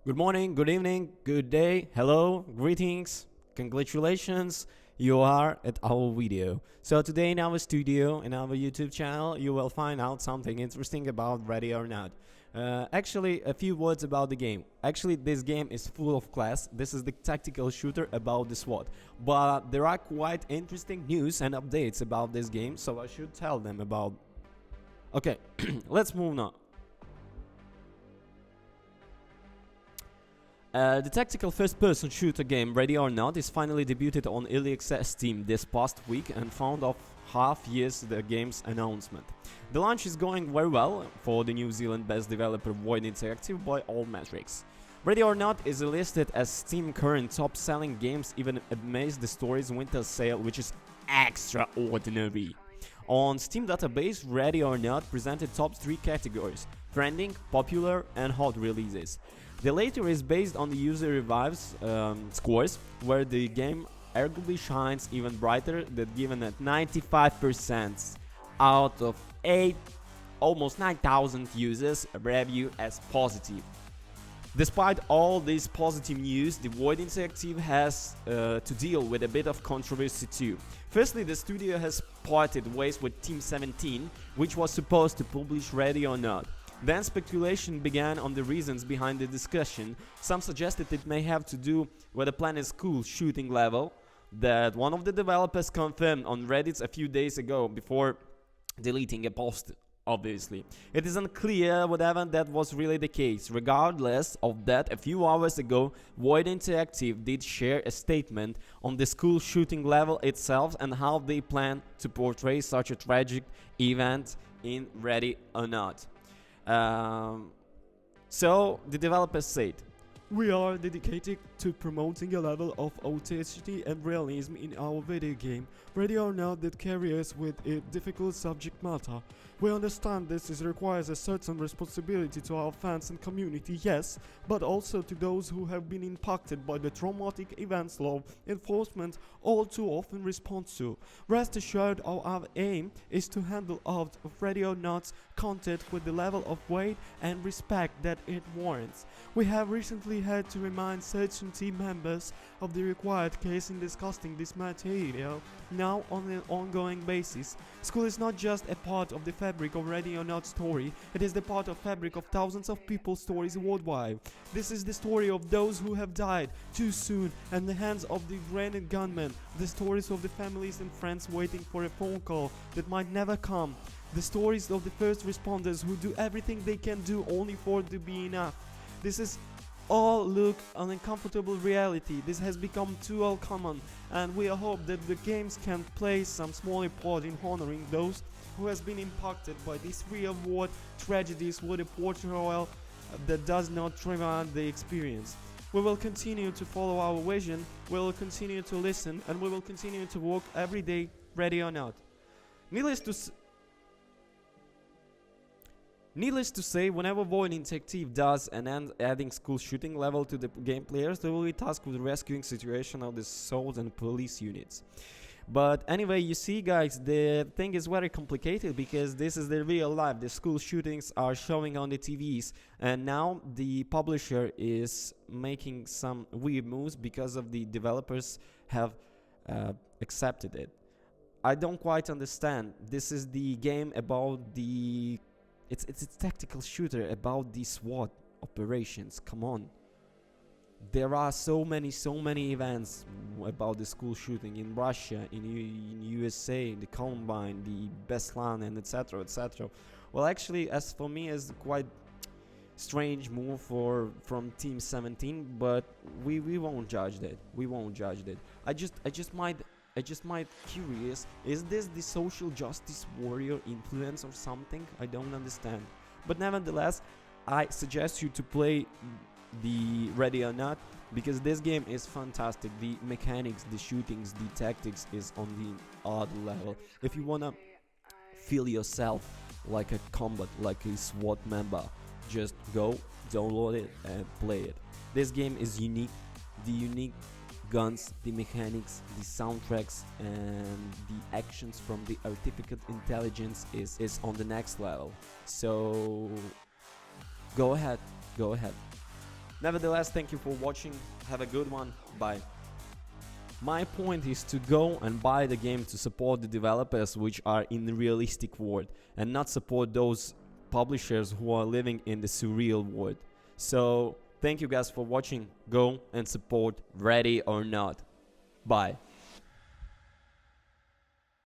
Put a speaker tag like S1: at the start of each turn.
S1: Good morning, good evening, good day, hello, greetings, congratulations, you are at our video. So today in our studio, in our YouTube channel, you will find out something interesting about Ready or Not. Actually, a few words about the game. Actually, this game is full of class. This is the tactical shooter about the SWAT. But there are quite interesting news and updates about this game, so I should tell them about. Okay, let's move on. The tactical first-person shooter game Ready or Not is finally debuted on Early Access Steam this past week and found off half years the game's announcement. The launch is going very well for the New Zealand-based developer Void Interactive by all metrics. Ready or Not is listed as Steam current top-selling games even amidst the store's winter sale, which is extraordinary. On Steam database, Ready or Not presented top 3 categories: trending, popular, and hot releases. The latter is based on the user revives scores, where the game arguably shines even brighter, that given at 95% out of almost 9,000 users review as positive. Despite all this positive news, the Void Interactive has to deal with a bit of controversy too. Firstly, the studio has parted ways with Team 17, which was supposed to publish Ready or Not. Then speculation began on the reasons behind the discussion. Some suggested it may have to do with the planet's school shooting level that one of the developers confirmed on Reddit a few days ago before deleting a post, obviously. It is unclear whether that was really the case. Regardless of that, a few hours ago, Void Interactive did share a statement on the school shooting level itself and how they plan to portray such a tragic event in Ready or Not. So the developers said, "We are dedicated to promoting a level of authenticity and realism in our video game, Ready or Not, that carries with it difficult subject matter. We understand this requires a certain responsibility to our fans and community, yes, but also to those who have been impacted by the traumatic events law enforcement all too often responds to. Rest assured, our aim is to handle out of Ready or Not's content with the level of weight and respect that it warrants. We have recently had to remind certain team members of the required case in discussing this material now on an ongoing basis. School is not just a part of the fabric of Ready or Not story, it is the part of fabric of thousands of people's stories worldwide. This is the story of those who have died too soon at the hands of the granite gunmen, the stories of the families and friends waiting for a phone call that might never come, the stories of the first responders who do everything they can do only for it to be enough. This is all look an uncomfortable reality. This has become too all common, and we hope that the games can play some small part in honoring those who has been impacted by these real-world tragedies with a portrayal that does not trivialize the experience. We will continue to follow our vision, we will continue to listen, and we will continue to work every day, Ready or Not. Needless to say, whenever Void Interactive does and ends adding school shooting level to the game players, they will be tasked with rescuing situation of the SWAT and police units. But anyway, you see guys, the thing is very complicated because this is the real life. The school shootings are showing on the TVs, and now the publisher is making some weird moves because of the developers have accepted it. I don't quite understand. This is the game about the It's a tactical shooter about the SWAT operations. Come on. There are so many events about the school shooting in Russia, in USA, the Columbine, the Beslan, and etc. etc. Well, actually, as for me, it's quite strange move from Team 17, but we won't judge that. We won't judge that. I just might curious, is this the social justice warrior influence or something? I don't understand. But nevertheless, I suggest you to play the Ready or Not, because this game is fantastic. The mechanics, the shootings, the tactics is on the other level. If you wanna feel yourself like a combat, like a SWAT member, just go, download it and play it. This game is unique. The unique guns, the mechanics, the soundtracks, and the actions from the artificial intelligence is on the next level. So go ahead. Nevertheless, thank you for watching. Have a good one. Bye. My point is to go and buy the game to support the developers which are in the realistic world, and not support those publishers who are living in the surreal world. So thank you guys for watching. Go and support, ready or not. Bye.